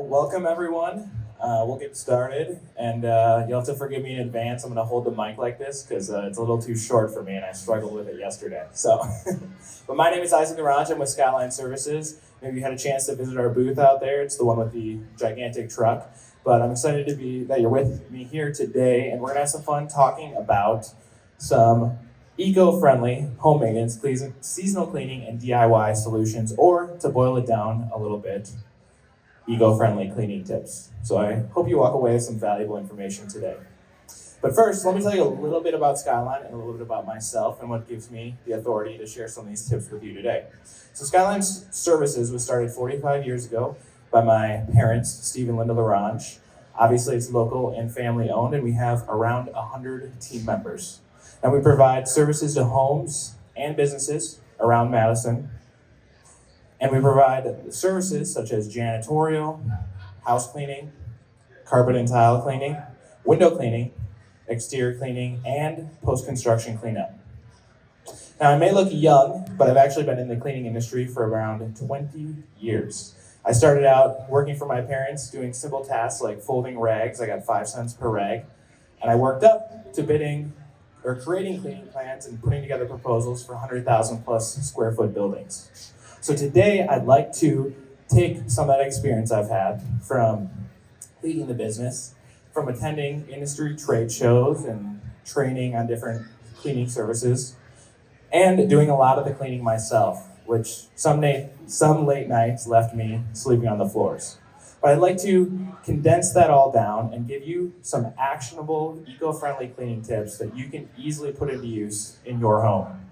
welcome everyone. We'll get started, and you'll have to forgive me in advance. I'm going to hold the mic like this because it's a little too short for me, and I struggled with it yesterday. So, but my name is Isaac Naranj. I'm with Skyline Services. Maybe you had a chance to visit our booth out there. It's the one with the gigantic truck. But I'm excited that you're with me here today, and we're going to have some fun talking about some eco-friendly home maintenance, seasonal cleaning, and DIY solutions, or to boil it down a little bit, eco-friendly cleaning tips. So I hope you walk away with some valuable information today. But first, let me tell you a little bit about Skyline and a little bit about myself and what gives me the authority to share some of these tips with you today. So Skyline Services was started 45 years ago by my parents, Steve and Linda Larange. Obviously, it's local and family owned, and we have around 100 team members. And we provide services to homes and businesses around Madison. And we provide services such as janitorial, house cleaning, carpet and tile cleaning, window cleaning, exterior cleaning, and post-construction cleanup. Now, I may look young, but I've actually been in the cleaning industry for around 20 years. I started out working for my parents, doing simple tasks like folding rags. I got 5 cents per rag. And I worked up to creating cleaning plans and putting together proposals for 100,000 plus square foot buildings. So today I'd like to take some of that experience I've had from leading the business, from attending industry trade shows and training on different cleaning services, and doing a lot of the cleaning myself, which some late nights left me sleeping on the floors. But I'd like to condense that all down and give you some actionable, eco-friendly cleaning tips that you can easily put into use in your home,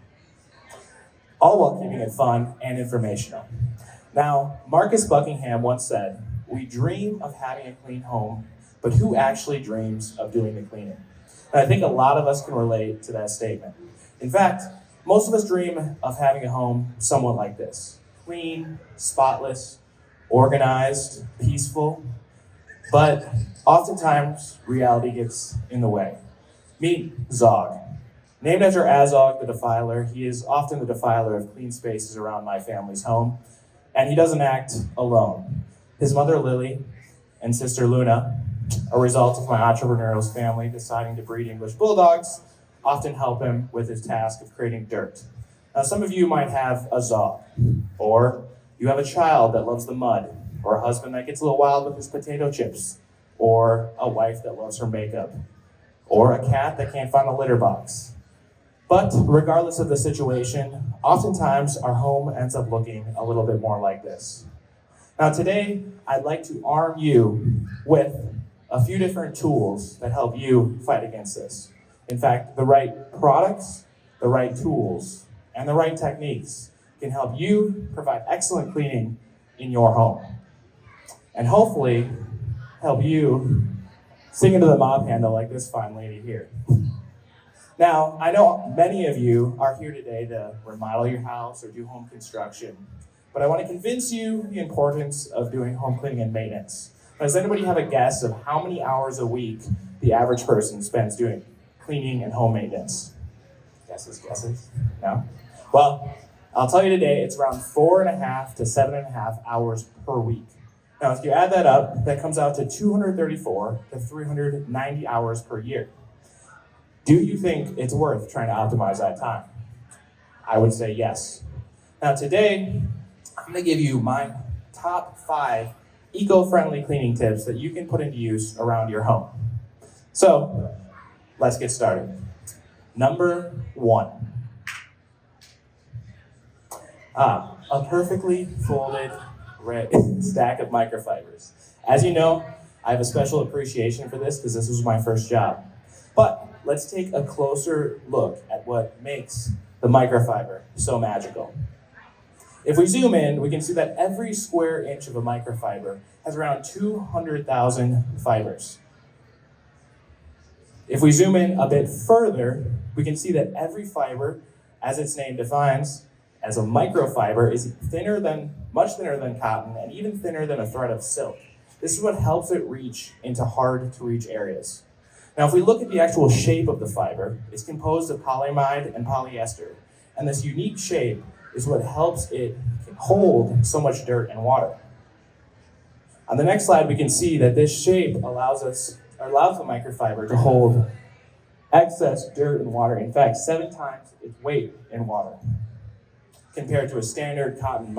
all while keeping it fun and informational. Now, Marcus Buckingham once said, "We dream of having a clean home, but who actually dreams of doing the cleaning?" And I think a lot of us can relate to that statement. In fact, most of us dream of having a home somewhat like this: clean, spotless, organized, peaceful, but oftentimes reality gets in the way. Meet Zog. Named after Azog the Defiler, he is often the defiler of clean spaces around my family's home, and he doesn't act alone. His mother Lily and sister Luna, a result of my entrepreneurial family deciding to breed English bulldogs, often help him with his task of creating dirt. Now, some of you might have a Zog, or you have a child that loves the mud, or a husband that gets a little wild with his potato chips, or a wife that loves her makeup, or a cat that can't find a litter box. But regardless of the situation, oftentimes our home ends up looking a little bit more like this. Now today, I'd like to arm you with a few different tools that help you fight against this. In fact, the right products, the right tools, and the right techniques can help you provide excellent cleaning in your home. And hopefully help you sing into the mop handle like this fine lady here. Now, I know many of you are here today to remodel your house or do home construction, but I want to convince you the importance of doing home cleaning and maintenance. Now, does anybody have a guess of how many hours a week the average person spends doing cleaning and home maintenance? Guesses? No? Well, I'll tell you today, it's around 4.5 to 7.5 hours per week. Now, if you add that up, that comes out to 234 to 390 hours per year. Do you think it's worth trying to optimize that time? I would say yes. Now today, I'm going to give you my top 5 eco-friendly cleaning tips that you can put into use around your home. So, let's get started. Number 1. A perfectly folded red stack of microfibers. As you know, I have a special appreciation for this because this was my first job. But let's take a closer look at what makes the microfiber so magical. If we zoom in, we can see that every square inch of a microfiber has around 200,000 fibers. If we zoom in a bit further, we can see that every fiber, as its name defines, as a microfiber, is much thinner than cotton and even thinner than a thread of silk. This is what helps it reach into hard-to-reach areas. Now, if we look at the actual shape of the fiber, it's composed of polyamide and polyester. And this unique shape is what helps it hold so much dirt and water. On the next slide, we can see that this shape allows the microfiber to hold excess dirt and water. In fact, 7 times its weight in water compared to a standard cotton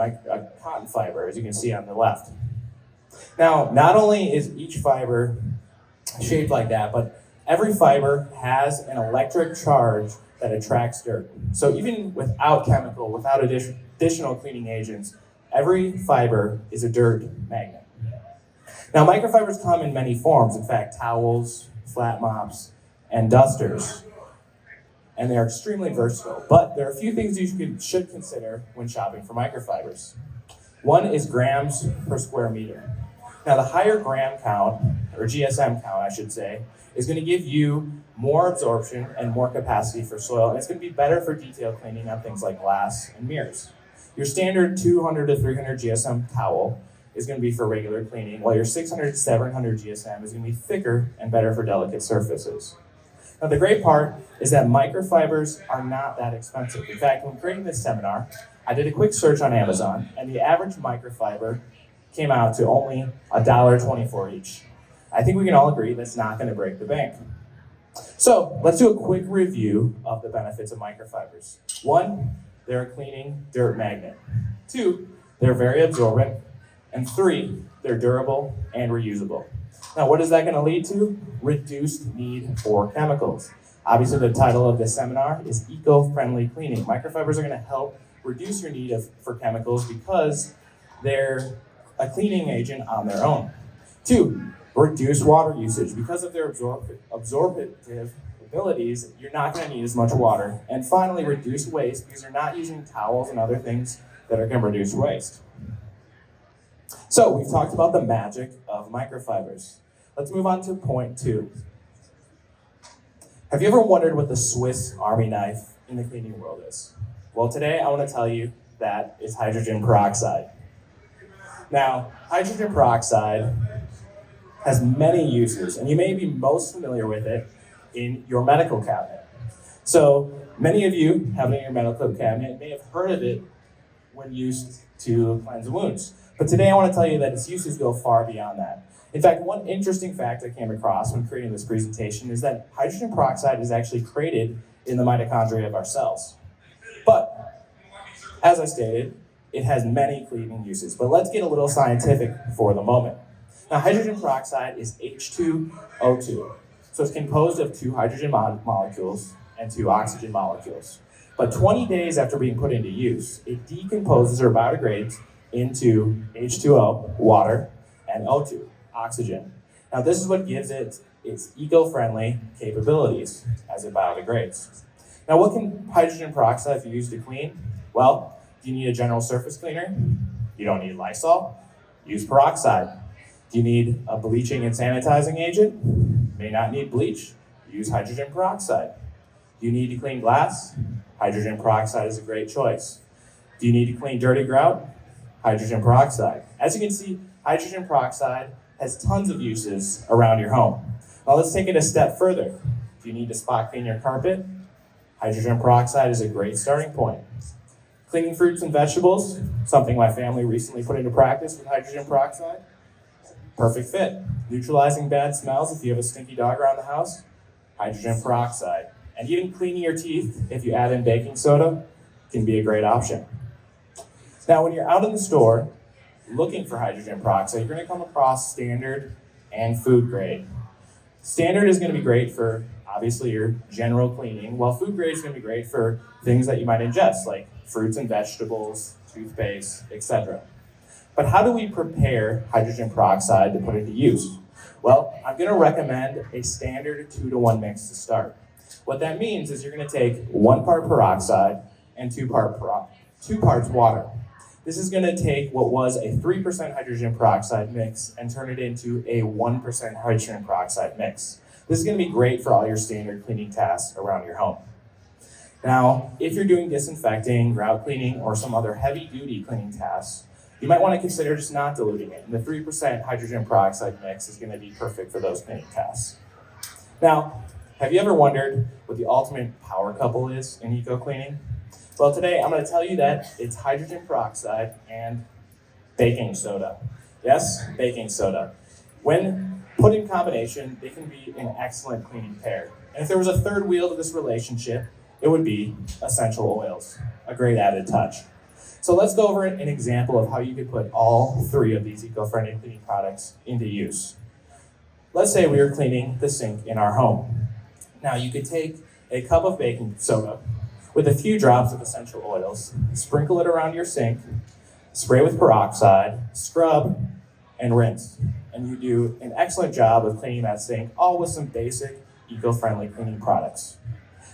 fiber, as you can see on the left. Now, not only is each fiber shaped like that, but every fiber has an electric charge that attracts dirt. So even without without additional cleaning agents, every fiber is a dirt magnet. Now, microfibers come in many forms. In fact, towels, flat mops, and dusters. And they're extremely versatile. But there are a few things you should consider when shopping for microfibers. One is grams per square meter. Now, the higher gram count, or GSM count, I should say, is going to give you more absorption and more capacity for soil, and it's going to be better for detail cleaning on things like glass and mirrors. Your standard 200 to 300 GSM towel is going to be for regular cleaning, while your 600 to 700 GSM is going to be thicker and better for delicate surfaces. Now, the great part is that microfibers are not that expensive. In fact, when creating this seminar, I did a quick search on Amazon, and the average microfiber came out to only $1.24 each. I think we can all agree that's not going to break the bank. So let's do a quick review of the benefits of microfibers. 1, they're a cleaning dirt magnet. 2, they're very absorbent. And 3, they're durable and reusable. Now, what is that going to lead to? Reduced need for chemicals. Obviously, the title of this seminar is Eco-Friendly Cleaning. Microfibers are going to help reduce your need for chemicals because they're a cleaning agent on their own. 2, reduce water usage. Because of their absorptive abilities, you're not going to need as much water. And finally, reduce waste because you're not using towels and other things that are going to reduce waste. So we've talked about the magic of microfibers. Let's move on to point 2. Have you ever wondered what the Swiss Army knife in the cleaning world is? Well, today I want to tell you that it's hydrogen peroxide. Now, hydrogen peroxide has many uses, and you may be most familiar with it in your medical cabinet. So many of you have it in your medical cabinet may have heard of it when used to cleanse wounds. But today I want to tell you that its uses go far beyond that. In fact, one interesting fact I came across when creating this presentation is that hydrogen peroxide is actually created in the mitochondria of our cells. But, as I stated, it has many cleaning uses. But let's get a little scientific for the moment. Now, hydrogen peroxide is H2O2. So it's composed of 2 hydrogen molecules and 2 oxygen molecules. But 20 days after being put into use, it decomposes or biodegrades into H2O, water, and O2, oxygen. Now, this is what gives it its eco-friendly capabilities as it biodegrades. Now, what can hydrogen peroxide be used to clean? Well, do you need a general surface cleaner? You don't need Lysol. Use peroxide. Do you need a bleaching and sanitizing agent? May not need bleach. Use hydrogen peroxide. Do you need to clean glass? Hydrogen peroxide is a great choice. Do you need to clean dirty grout? Hydrogen peroxide. As you can see, hydrogen peroxide has tons of uses around your home. Now let's take it a step further. Do you need to spot clean your carpet? Hydrogen peroxide is a great starting point. Cleaning fruits and vegetables, something my family recently put into practice with hydrogen peroxide. Perfect fit. Neutralizing bad smells if you have a stinky dog around the house. Hydrogen peroxide. And even cleaning your teeth, if you add in baking soda, can be a great option. Now, when you're out in the store looking for hydrogen peroxide, you're going to come across standard and food grade. Standard is going to be great for, obviously, your general cleaning, while food grade is going to be great for things that you might ingest, like fruits and vegetables, toothpaste, etc. But how do we prepare hydrogen peroxide to put into use? Well, I'm going to recommend a standard 2-to-1 mix to start. What that means is you're going to take 1 part peroxide and 2 parts water. This is going to take what was a 3% hydrogen peroxide mix and turn it into a 1% hydrogen peroxide mix. This is going to be great for all your standard cleaning tasks around your home. Now, if you're doing disinfecting, grout cleaning, or some other heavy-duty cleaning tasks, you might want to consider just not diluting it. And the 3% hydrogen peroxide mix is going to be perfect for those cleaning tasks. Now, have you ever wondered what the ultimate power couple is in eco-cleaning? Well, today I'm going to tell you that it's hydrogen peroxide and baking soda. Yes, baking soda. When put in combination, they can be an excellent cleaning pair. And if there was a third wheel to this relationship, it would be essential oils, a great added touch. So let's go over an example of how you could put all three of these eco-friendly cleaning products into use. Let's say we are cleaning the sink in our home. Now you could take a cup of baking soda with a few drops of essential oils, sprinkle it around your sink, spray with peroxide, scrub, and rinse. And you do an excellent job of cleaning that sink, all with some basic eco-friendly cleaning products.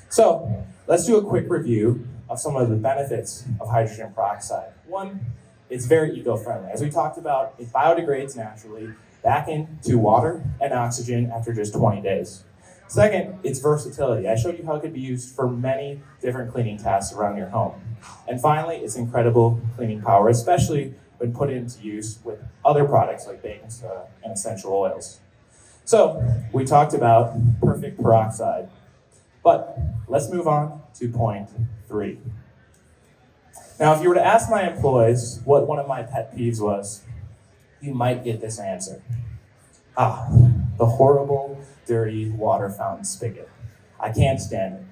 So let's do a quick review of some of the benefits of hydrogen peroxide. One, it's very eco-friendly. As we talked about, it biodegrades naturally back into water and oxygen after just 20 days. Second, its versatility. I showed you how it could be used for many different cleaning tasks around your home. And finally, its incredible cleaning power, especially when put into use with other products like baking soda and essential oils. So we talked about perfect peroxide, but let's move on to point 3. Now, if you were to ask my employees what one of my pet peeves was, you might get this answer. The horrible, dirty water fountain spigot. I can't stand it.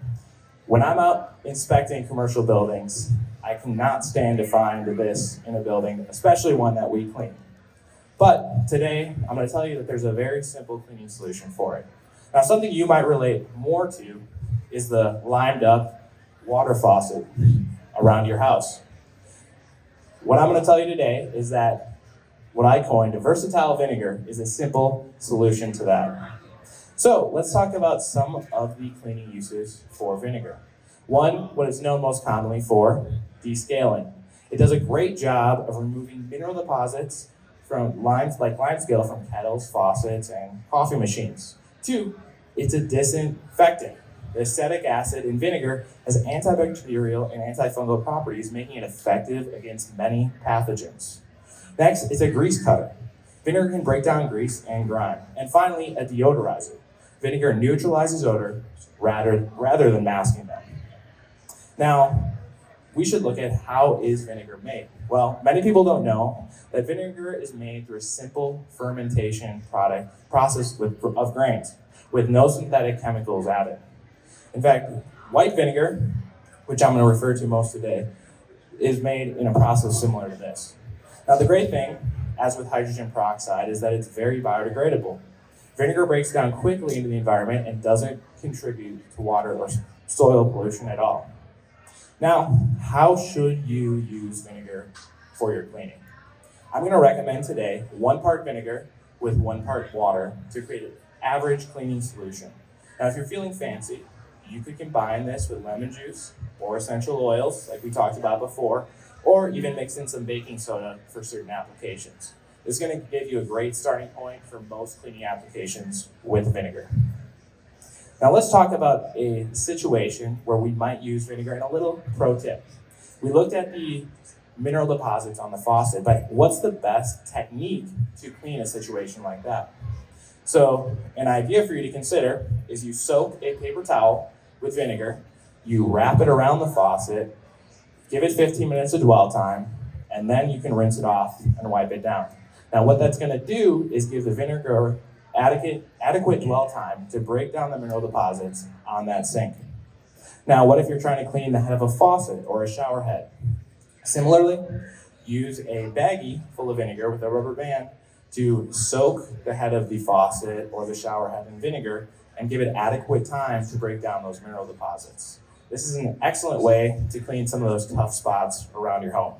When I'm out inspecting commercial buildings, I cannot stand to find this in a building, especially one that we clean. But today, I'm going to tell you that there's a very simple cleaning solution for it. Now, something you might relate more to is the limed up water faucet around your house. What I'm going to tell you today is that what I coined a versatile vinegar is a simple solution to that. So let's talk about some of the cleaning uses for vinegar. One, what it's known most commonly for, descaling. It does a great job of removing mineral deposits from limescale from kettles, faucets, and coffee machines. 2, it's a disinfectant. The acetic acid in vinegar has antibacterial and antifungal properties, making it effective against many pathogens. Next, it's a grease cutter. Vinegar can break down grease and grime. And finally, a deodorizer. Vinegar neutralizes odor rather than masking them. Now, we should look at how is vinegar made. Well, many people don't know that vinegar is made through a simple fermentation process of grains with no synthetic chemicals added. In fact, white vinegar, which I'm going to refer to most today, is made in a process similar to this. Now, the great thing, as with hydrogen peroxide, is that it's very biodegradable. Vinegar breaks down quickly into the environment and doesn't contribute to water or soil pollution at all. Now, how should you use vinegar for your cleaning? I'm going to recommend today 1 part vinegar with 1 part water to create an average cleaning solution. Now, if you're feeling fancy, you could combine this with lemon juice or essential oils, like we talked about before, or even mix in some baking soda for certain applications. This is going to give you a great starting point for most cleaning applications with vinegar. Now let's talk about a situation where we might use vinegar, and a little pro tip. We looked at the mineral deposits on the faucet, but what's the best technique to clean a situation like that? So an idea for you to consider is you soak a paper towel with vinegar, you wrap it around the faucet, give it 15 minutes of dwell time, and then you can rinse it off and wipe it down. Now what that's going to do is give the vinegar adequate dwell time to break down the mineral deposits on that sink. Now what if you're trying to clean the head of a faucet or a shower head? Similarly, use a baggie full of vinegar with a rubber band to soak the head of the faucet or the shower head in vinegar and give it adequate time to break down those mineral deposits. This is an excellent way to clean some of those tough spots around your home.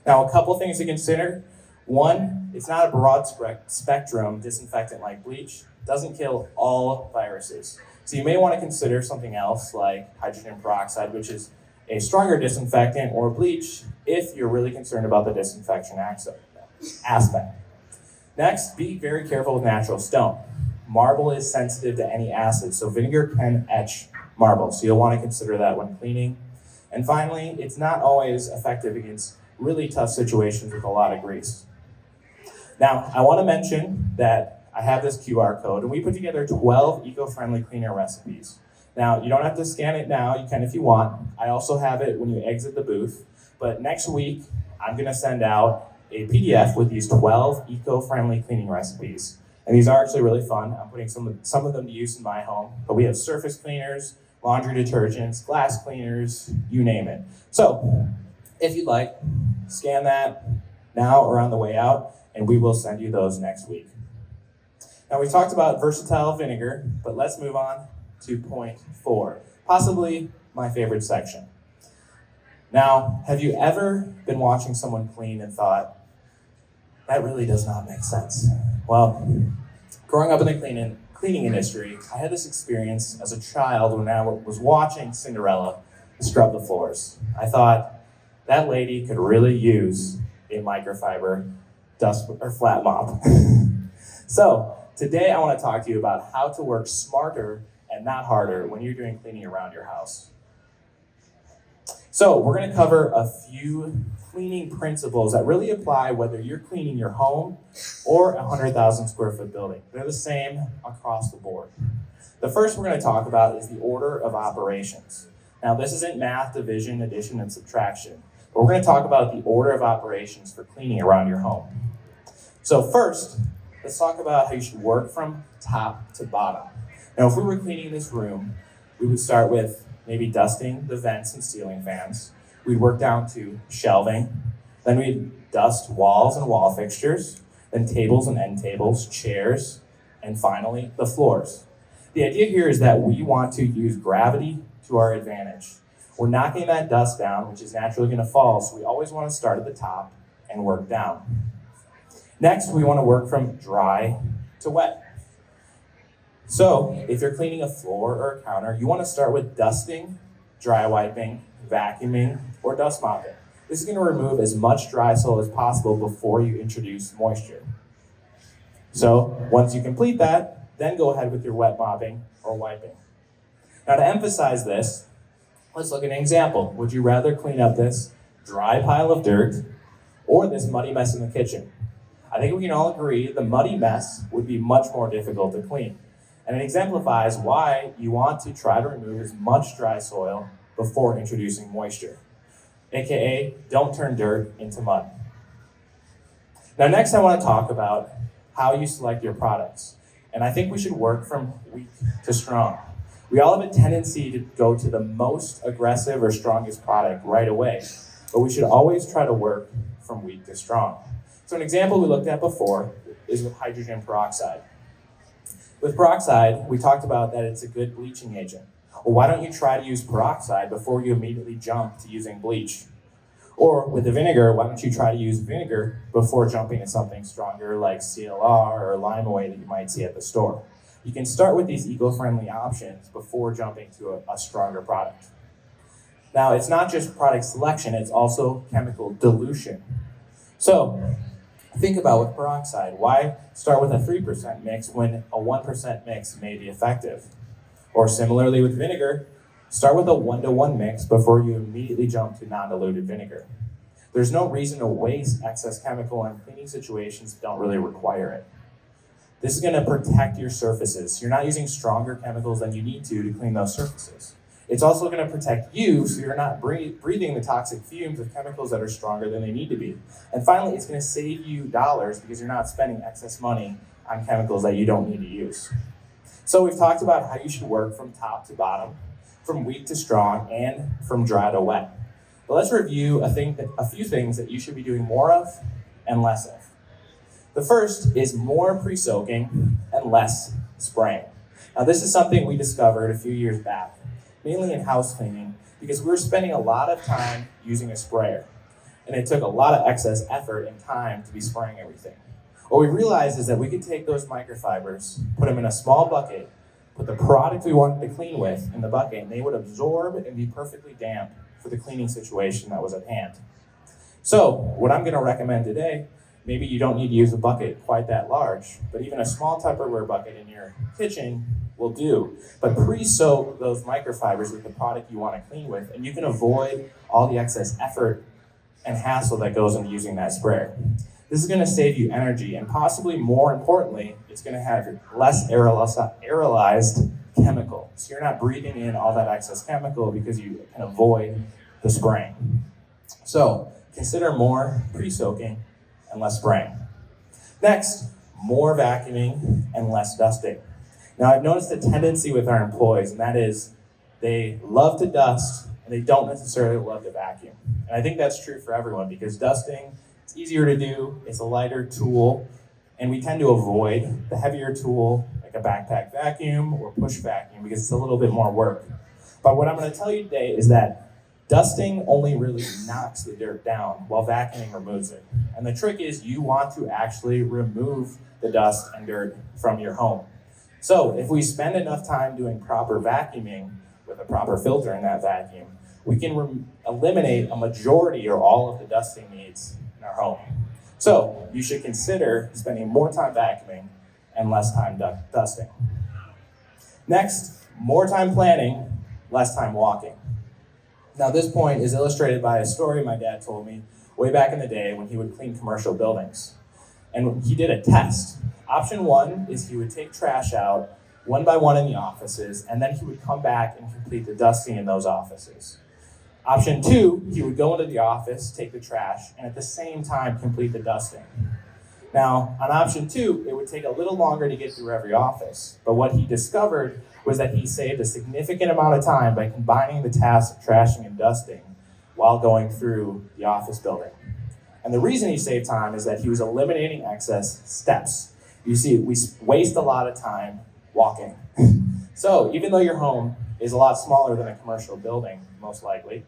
Now, a couple things to consider. One, it's not a broad spectrum disinfectant like bleach. It doesn't kill all viruses. So you may want to consider something else like hydrogen peroxide, which is a stronger disinfectant, or bleach if you're really concerned about the disinfection aspect. Next, be very careful with natural stone. Marble is sensitive to any acid, so vinegar can etch marble, so you'll want to consider that when cleaning. And finally, it's not always effective against really tough situations with a lot of grease. Now, I want to mention that I have this QR code, and we put together 12 eco-friendly cleaner recipes. Now, you don't have to scan it now, you can if you want. I also have it when you exit the booth, but next week, I'm going to send out a PDF with these 12 eco-friendly cleaning recipes. And these are actually really fun. I'm putting some of them to use in my home. But we have surface cleaners, laundry detergents, glass cleaners, you name it. So if you'd like, scan that now or on the way out, and we will send you those next week. Now we talked about versatile vinegar, but let's move on to point 4, possibly my favorite section. Now, have you ever been watching someone clean and thought, that really does not make sense? Well, growing up in the cleaning industry, I had this experience as a child when I was watching Cinderella scrub the floors. I thought, that lady could really use a microfiber dust or flat mop. So today I want to talk to you about how to work smarter and not harder when you're doing cleaning around your house. So we're going to cover a few cleaning principles that really apply whether you're cleaning your home or a 100,000 square foot building. They're the same across the board. The first we're going to talk about is the order of operations. Now this isn't math, division, addition, and subtraction, but we're going to talk about the order of operations for cleaning around your home. So first, let's talk about how you should work from top to bottom. Now if we were cleaning this room, we would start with maybe dusting the vents and ceiling fans. We'd work down to shelving. Then we'd dust walls and wall fixtures, then tables and end tables, chairs, and finally, the floors. The idea here is that we want to use gravity to our advantage. We're knocking that dust down, which is naturally going to fall, so we always want to start at the top and work down. Next, we want to work from dry to wet. So, if you're cleaning a floor or a counter, you want to start with dusting, dry wiping, vacuuming, or dust mopping. This is going to remove as much dry soil as possible before you introduce moisture. So, once you complete that, then go ahead with your wet mopping or wiping. Now, to emphasize this, let's look at an example. Would you rather clean up this dry pile of dirt or this muddy mess in the kitchen? I think we can all agree the muddy mess would be much more difficult to clean. And it exemplifies why you want to try to remove as much dry soil before introducing moisture. AKA, don't turn dirt into mud. Now next I want to talk about how you select your products. And I think we should work from weak to strong. We all have a tendency to go to the most aggressive or strongest product right away, but we should always try to work from weak to strong. So an example we looked at before is with hydrogen peroxide. With peroxide, we talked about that it's a good bleaching agent. Well, why don't you try to use peroxide before you immediately jump to using bleach? Or with the vinegar, why don't you try to use vinegar before jumping to something stronger like CLR or Limeaway that you might see at the store? You can start with these eco-friendly options before jumping to a stronger product. Now, it's not just product selection, it's also chemical dilution. So, think about with peroxide, why start with a 3% mix when a 1% mix may be effective? Or similarly with vinegar, start with a 1-to-1 mix before you immediately jump to non-diluted vinegar. There's no reason to waste excess chemical in cleaning situations that don't really require it. This is going to protect your surfaces. You're not using stronger chemicals than you need to clean those surfaces. It's also going to protect you so you're not breathing the toxic fumes of chemicals that are stronger than they need to be. And finally, it's going to save you dollars because you're not spending excess money on chemicals that you don't need to use. So we've talked about how you should work from top to bottom, from weak to strong, and from dry to wet. But let's review a few things that you should be doing more of and less of. The first is more pre-soaking and less spraying. Now this is something we discovered a few years back, mainly in house cleaning, because we were spending a lot of time using a sprayer. And it took a lot of excess effort and time to be spraying everything. What we realized is that we could take those microfibers, put them in a small bucket, put the product we wanted to clean with in the bucket, and they would absorb and be perfectly damp for the cleaning situation that was at hand. So, what I'm going to recommend today, maybe you don't need to use a bucket quite that large, but even a small Tupperware bucket in your kitchen will do. But pre-soak those microfibers with the product you want to clean with, and you can avoid all the excess effort and hassle that goes into using that sprayer. This is going to save you energy, and possibly more importantly, it's going to have less aerolized chemical. So you're not breathing in all that excess chemical because you can avoid the spraying. So consider more pre-soaking and less spraying. Next, more vacuuming and less dusting. Now, I've noticed a tendency with our employees, and that is they love to dust and they don't necessarily love to vacuum. And I think that's true for everyone because dusting, it's easier to do, it's a lighter tool, and we tend to avoid the heavier tool like a backpack vacuum or push vacuum because it's a little bit more work. But what I'm going to tell you today is that dusting only really knocks the dirt down while vacuuming removes it. And the trick is you want to actually remove the dust and dirt from your home. So if we spend enough time doing proper vacuuming with a proper filter in that vacuum, we can eliminate a majority or all of the dusting needs in our home. So you should consider spending more time vacuuming and less time dusting. Next, more time planning, less time walking. Now this point is illustrated by a story my dad told me way back in the day when he would clean commercial buildings. And he did a test. Option 1 is he would take trash out one by one in the offices, and then he would come back and complete the dusting in those offices. Option 2, he would go into the office, take the trash, and at the same time complete the dusting. Now, on option 2, it would take a little longer to get through every office, but what he discovered was that he saved a significant amount of time by combining the tasks of trashing and dusting while going through the office building. And the reason he saved time is that he was eliminating excess steps. You see, we waste a lot of time walking. So even though your home is a lot smaller than a commercial building, most likely,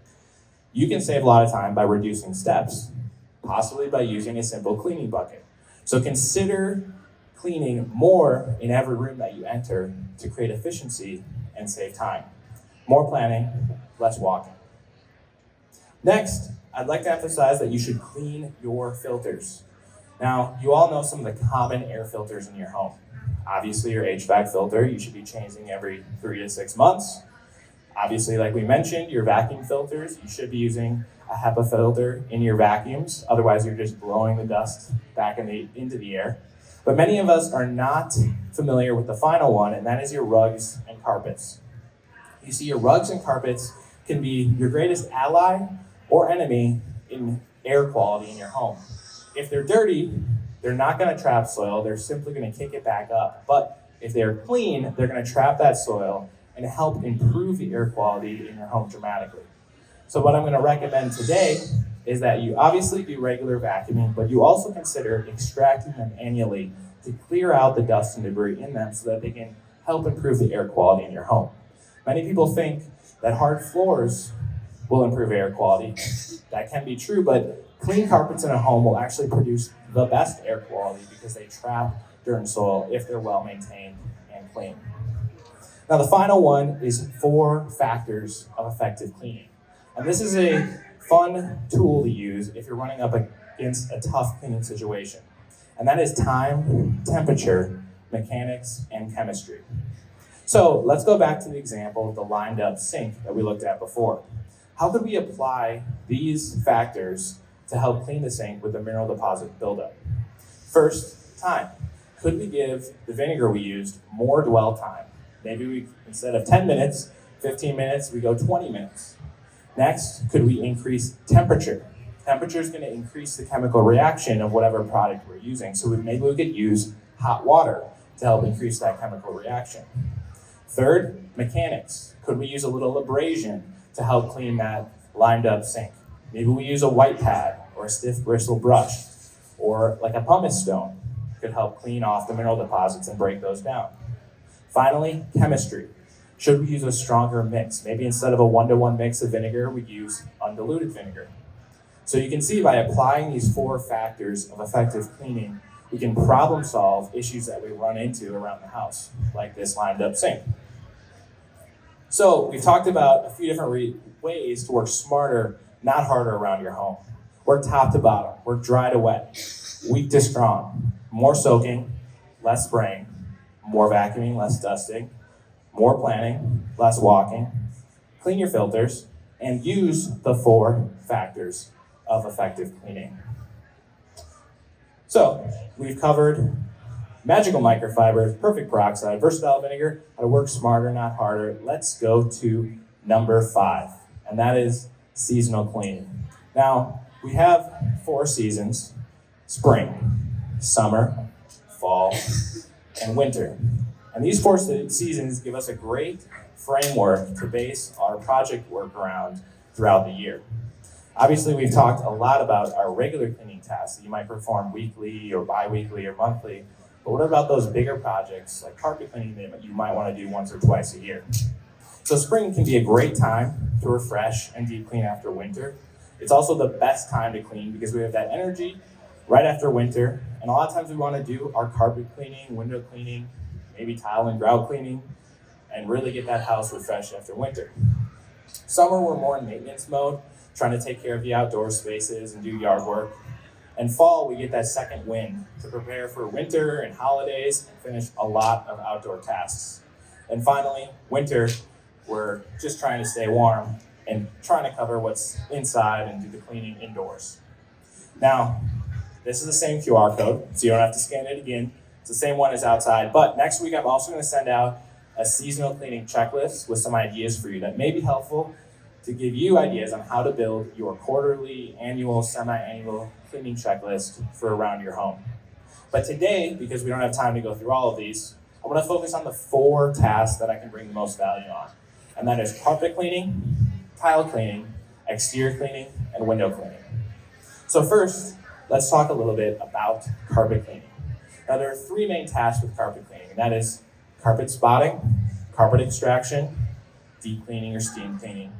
you can save a lot of time by reducing steps, possibly by using a simple cleaning bucket. So consider cleaning more in every room that you enter to create efficiency and save time. More planning, less walking. Next, I'd like to emphasize that you should clean your filters. Now, you all know some of the common air filters in your home. Obviously, your HVAC filter, you should be changing every 3 to 6 months. Obviously, like we mentioned, your vacuum filters, you should be using a HEPA filter in your vacuums. Otherwise, you're just blowing the dust back into the air. But many of us are not familiar with the final one, and that is your rugs and carpets. You see, your rugs and carpets can be your greatest ally or enemy in air quality in your home. If they're dirty, they're not going to trap soil, they're simply going to kick it back up. But if they're clean, they're going to trap that soil and help improve the air quality in your home dramatically. So what I'm going to recommend today is that you obviously do regular vacuuming, but you also consider extracting them annually to clear out the dust and debris in them so that they can help improve the air quality in your home. Many people think that hard floors will improve air quality. That can be true, but clean carpets in a home will actually produce the best air quality because they trap dirt and soil if they're well maintained and clean. Now the final one is 4 factors of effective cleaning. And this is a fun tool to use if you're running up against a tough cleaning situation. And that is time, temperature, mechanics, and chemistry. So let's go back to the example of the lined up sink that we looked at before. How could we apply these factors to help clean the sink with the mineral deposit buildup? First, time. Could we give the vinegar we used more dwell time? Maybe instead of 10 minutes, 15 minutes, we go 20 minutes. Next, could we increase temperature? Temperature is going to increase the chemical reaction of whatever product we're using. So maybe we could use hot water to help increase that chemical reaction. Third, mechanics. Could we use a little abrasion to help clean that lined up sink? Maybe we use a white pad or a stiff bristle brush or like a pumice stone could help clean off the mineral deposits and break those down. Finally, chemistry. Should we use a stronger mix? Maybe instead of a 1-to-1 mix of vinegar, we use undiluted vinegar. So you can see by applying these 4 factors of effective cleaning, we can problem solve issues that we run into around the house, like this lined up sink. So we've talked about a few different ways to work smarter, not harder around your home. Work top to bottom, work dry to wet, weak to strong, more soaking, less spraying, more vacuuming, less dusting, more planning, less walking, clean your filters, and use the 4 factors of effective cleaning. So we've covered magical microfibers, perfect peroxide, versatile vinegar, how to work smarter, not harder. Let's go to number 5, and that is seasonal cleaning. Now, we have 4 seasons, spring, summer, fall, and winter. And these four seasons give us a great framework to base our project work around throughout the year. Obviously, we've talked a lot about our regular cleaning tasks that you might perform weekly or bi-weekly or monthly, but what about those bigger projects like carpet cleaning that you might want to do once or twice a year? So spring can be a great time to refresh and deep clean after winter. It's also the best time to clean because we have that energy right after winter, and a lot of times we want to do our carpet cleaning, window cleaning, maybe tile and grout cleaning, and really get that house refreshed after winter. Summer, we're more in maintenance mode, trying to take care of the outdoor spaces and do yard work. And fall, we get that second wind to prepare for winter and holidays and finish a lot of outdoor tasks. And finally, winter, we're just trying to stay warm and trying to cover what's inside and do the cleaning indoors. Now, this is the same QR code, so you don't have to scan it again. It's the same one as outside, but next week I'm also going to send out a seasonal cleaning checklist with some ideas for you that may be helpful to give you ideas on how to build your quarterly, annual, semi-annual cleaning checklist for around your home. But today, because we don't have time to go through all of these, I'm going to focus on the 4 tasks that I can bring the most value on. And that is carpet cleaning, tile cleaning, exterior cleaning, and window cleaning. So first, let's talk a little bit about carpet cleaning. Now there are 3 main tasks with carpet cleaning, and that is carpet spotting, carpet extraction, deep cleaning or steam cleaning,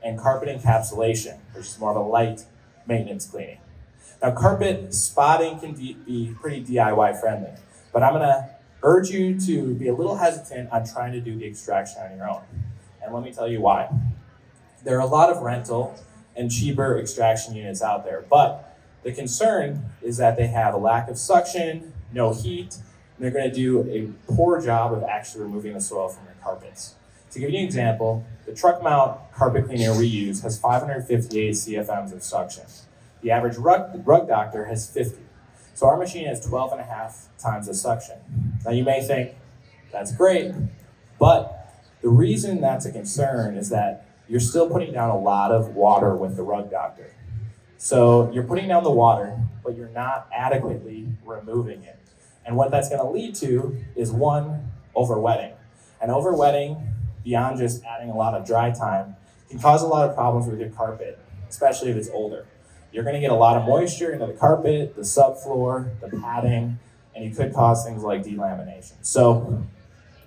and carpet encapsulation, which is more of a light maintenance cleaning. Now carpet spotting can be pretty DIY friendly, but I'm gonna urge you to be a little hesitant on trying to do the extraction on your own. And let me tell you why. There are a lot of rental and cheaper extraction units out there, but the concern is that they have a lack of suction, no heat, and they're going to do a poor job of actually removing the soil from your carpets. To give you an example, the truck mount carpet cleaner we use has 558 CFMs of suction. The average rug doctor has 50. So our machine has 12 and a half times the suction. Now you may think, that's great, but the reason that's a concern is that you're still putting down a lot of water with the rug doctor. So you're putting down the water, but you're not adequately removing it. And what that's going to lead to is 1, overwetting. And overwetting, beyond just adding a lot of dry time, can cause a lot of problems with your carpet, especially if it's older. You're going to get a lot of moisture into the carpet, the subfloor, the padding, and you could cause things like delamination. So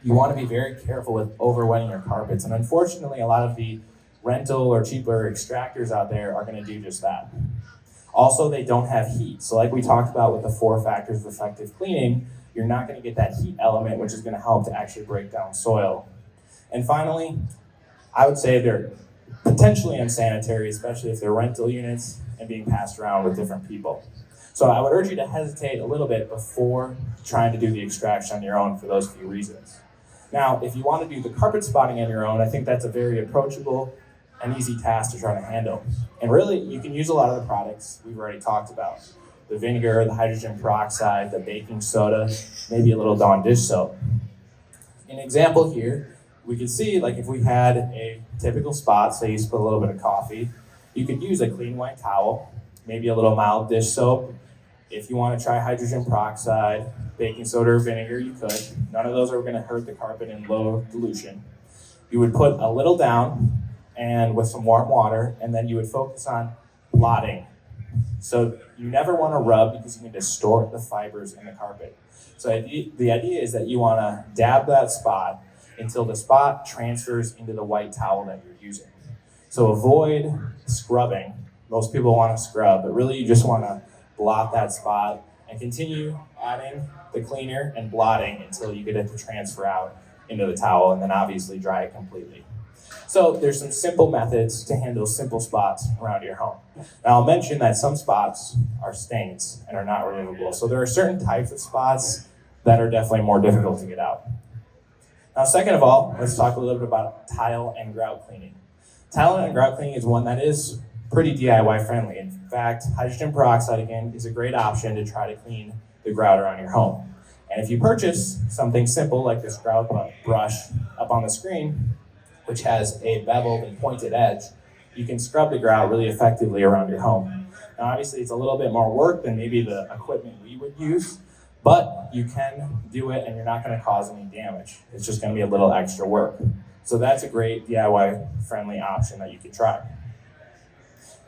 you want to be very careful with overwetting your carpets. And unfortunately, a lot of the rental or cheaper extractors out there are going to do just that. Also, they don't have heat. So like we talked about with the 4 factors of effective cleaning, you're not going to get that heat element, which is going to help to actually break down soil. And finally, I would say they're potentially unsanitary, especially if they're rental units and being passed around with different people. So I would urge you to hesitate a little bit before trying to do the extraction on your own for those few reasons. Now, if you want to do the carpet spotting on your own, I think that's a very approachable and easy task to try to handle. And really, you can use a lot of the products we've already talked about. The vinegar, the hydrogen peroxide, the baking soda, maybe a little Dawn dish soap. An example here, we could see like if we had a typical spot, say you spilled a little bit of coffee, you could use a clean white towel, maybe a little mild dish soap. If you want to try hydrogen peroxide, baking soda, or vinegar, you could. None of those are going to hurt the carpet in low dilution. You would put a little down and with some warm water, and then you would focus on blotting. So you never want to rub because you can distort the fibers in the carpet. So the idea is that you want to dab that spot until the spot transfers into the white towel that you're using. So avoid scrubbing. Most people want to scrub, but really you just want to blot that spot and continue adding the cleaner and blotting until you get it to transfer out into the towel, and then obviously dry it completely. So there's some simple methods to handle simple spots around your home. Now I'll mention that some spots are stains and are not removable. So there are certain types of spots that are definitely more difficult to get out. Now second of all, let's talk a little bit about tile and grout cleaning. Tile and grout cleaning is one that is pretty DIY friendly. In fact, hydrogen peroxide again is a great option to try to clean the grout around your home. And if you purchase something simple like this grout brush up on the screen, which has a beveled and pointed edge, you can scrub the grout really effectively around your home. Now, obviously, it's a little bit more work than maybe the equipment we would use, but you can do it and you're not going to cause any damage. It's just going to be a little extra work. So that's a great DIY-friendly option that you can try.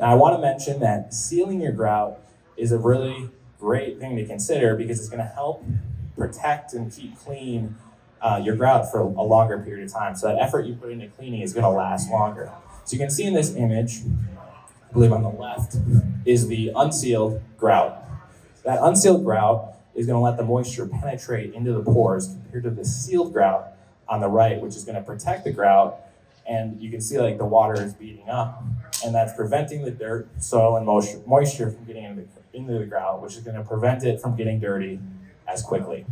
Now, I want to mention that sealing your grout is a really great thing to consider because it's going to help protect and keep clean your grout for a longer period of time. So that effort you put into cleaning is going to last longer. So you can see in this image, I believe on the left, is the unsealed grout. That unsealed grout is going to let the moisture penetrate into the pores compared to the sealed grout on the right, which is going to protect the grout. And you can see like the water is beating up, and that's preventing the dirt, soil, and moisture from getting into the grout, which is going to prevent it from getting dirty as quickly.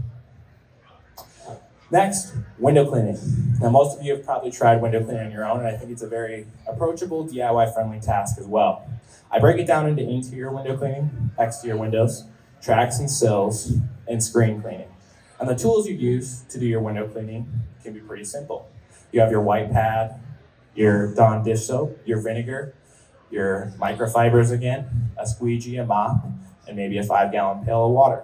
Next, window cleaning. Now, most of you have probably tried window cleaning on your own, and I think it's a very approachable, DIY-friendly task as well. I break it down into interior window cleaning, exterior windows, tracks and sills, and screen cleaning. And the tools you use to do your window cleaning can be pretty simple. You have your white pad, your Dawn dish soap, your vinegar, your microfibers again, a squeegee, a mop, and maybe a 5-gallon pail of water.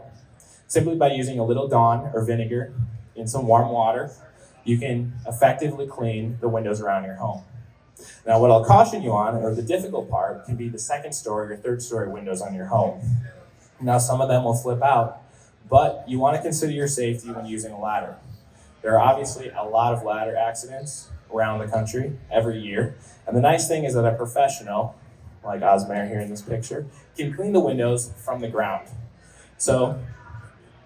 Simply by using a little Dawn or vinegar in some warm water, you can effectively clean the windows around your home. Now, what I'll caution you on, or the difficult part, can be the second story or third story windows on your home. Now, some of them will flip out, but you want to consider your safety when using a ladder. There are obviously a lot of ladder accidents around the country every year. And the nice thing is that a professional, like Osmer here in this picture, can clean the windows from the ground. So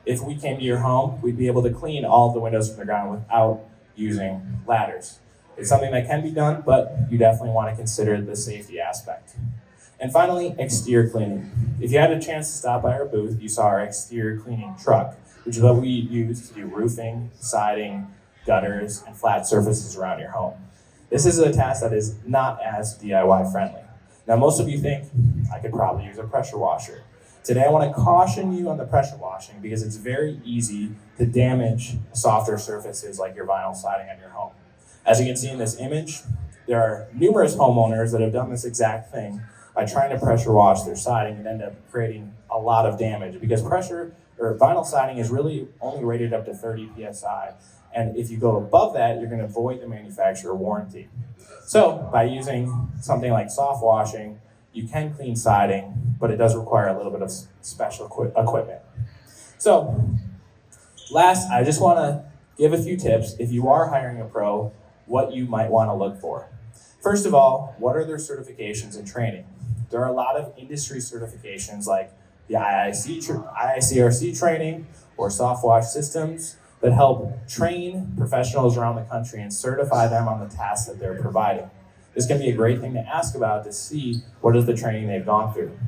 if we came to your home, we'd be able to clean all of the windows from the ground without using ladders. It's something that can be done, but you definitely want to consider the safety aspect. And finally, exterior cleaning. If you had a chance to stop by our booth, you saw our exterior cleaning truck, which is what we use to do roofing, siding, gutters, and flat surfaces around your home. This is a task that is not as DIY friendly. Now, most of you think, I could probably use a pressure washer. Today, I want to caution you on the pressure washing because it's very easy to damage softer surfaces like your vinyl siding on your home. As you can see in this image, there are numerous homeowners that have done this exact thing by trying to pressure wash their siding and end up creating a lot of damage because vinyl siding is really only rated up to 30 psi. And if you go above that, you're going to void the manufacturer warranty. So by using something like soft washing, you can clean siding, but it does require a little bit of special equipment. So last, I just want to give a few tips if you are hiring a pro, what you might want to look for. First of all, what are their certifications and training? There are a lot of industry certifications like the IICRC training or soft wash systems that help train professionals around the country and certify them on the tasks that they're providing. This can be a great thing to ask about to see what is the training they've gone through.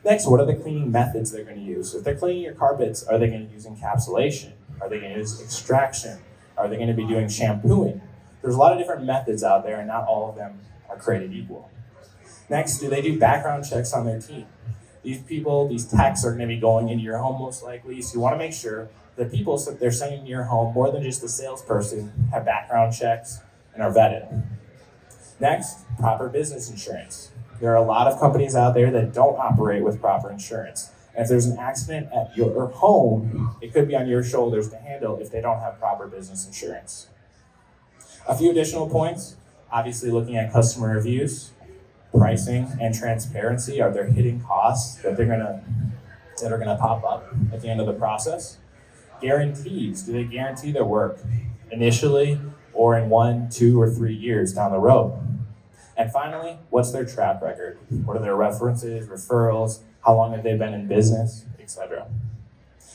Next, what are the cleaning methods they're going to use? If they're cleaning your carpets, are they going to use encapsulation? Are they going to use extraction? Are they going to be doing shampooing? There's a lot of different methods out there and not all of them are created equal. Next, do they do background checks on their team? These techs are going to be going into your home most likely, so you want to make sure the people they're sending to your home, more than just the salesperson, have background checks and are vetted. Next, proper business insurance. There are a lot of companies out there that don't operate with proper insurance. And if there's an accident at your home, it could be on your shoulders to handle if they don't have proper business insurance. A few additional points, obviously looking at customer reviews, pricing, and transparency. Are there hidden costs that are gonna pop up at the end of the process? Guarantees, do they guarantee their work initially or in 1, 2, or 3 years down the road? And finally, what's their track record? What are their references, referrals, how long have they been in business, etc.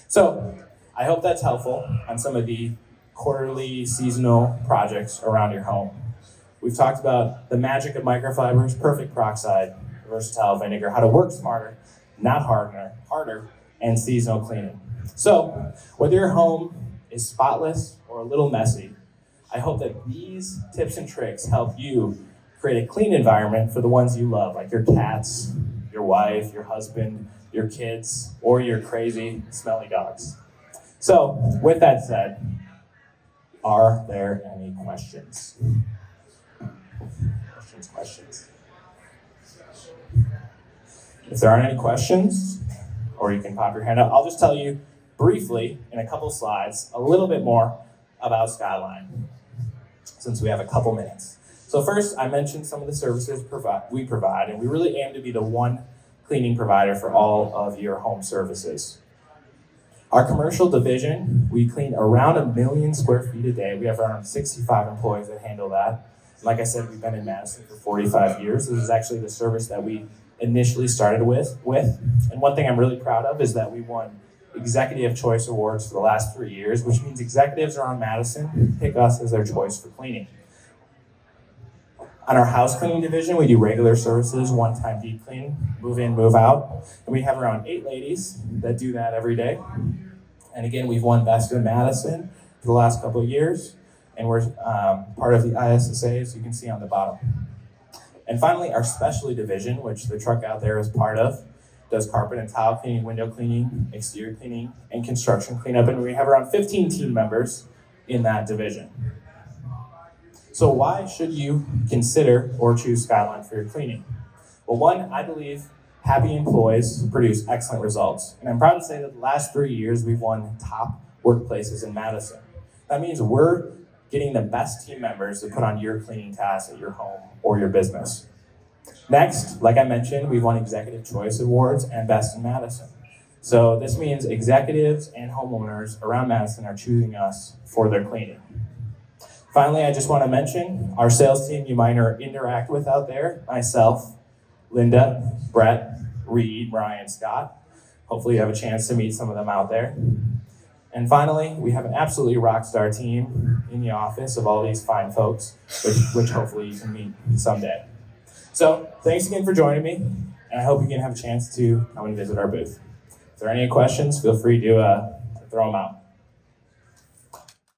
So I hope that's helpful on some of the quarterly, seasonal projects around your home. We've talked about the magic of microfibers, perfect peroxide, versatile vinegar, how to work smarter, not harder, and seasonal cleaning. So whether your home is spotless or a little messy, I hope that these tips and tricks help you create a clean environment for the ones you love, like your cats, your wife, your husband, your kids, or your crazy, smelly dogs. So with that said, are there any questions? Questions? If there aren't any questions, or you can pop your hand up, I'll just tell you briefly in a couple slides a little bit more about Skyline, since we have a couple minutes. So first, I mentioned some of the services we provide, and we really aim to be the one cleaning provider for all of your home services. Our commercial division, we clean around 1 million square feet a day. We have around 65 employees that handle that. Like I said, we've been in Madison for 45 years. This is actually the service that we initially started with. And one thing I'm really proud of is that we won Executive Choice Awards for the last 3 years, which means executives around Madison pick us as their choice for cleaning. On our house cleaning division, we do regular services, one-time deep clean, move in, move out. And we have around 8 ladies that do that every day. And again, we've won Best in Madison for the last couple of years. And we're part of the ISSA, as you can see on the bottom. And finally, our specialty division, which the truck out there is part of, does carpet and tile cleaning, window cleaning, exterior cleaning, and construction cleanup. And we have around 15 team members in that division. So why should you consider or choose Skyline for your cleaning? Well, one, I believe happy employees produce excellent results. And I'm proud to say that the last 3 years, we've won top workplaces in Madison. That means we're getting the best team members to put on your cleaning tasks at your home or your business. Next, like I mentioned, we've won Executive Choice Awards and Best in Madison. So this means executives and homeowners around Madison are choosing us for their cleaning. Finally, I just want to mention our sales team you might interact with out there, myself, Linda, Brett, Reed, Ryan, Scott. Hopefully you have a chance to meet some of them out there. And finally, we have an absolutely rock star team in the office of all these fine folks, which hopefully you can meet someday. So thanks again for joining me, and I hope you can have a chance to come and visit our booth. If there are any questions, feel free to throw them out.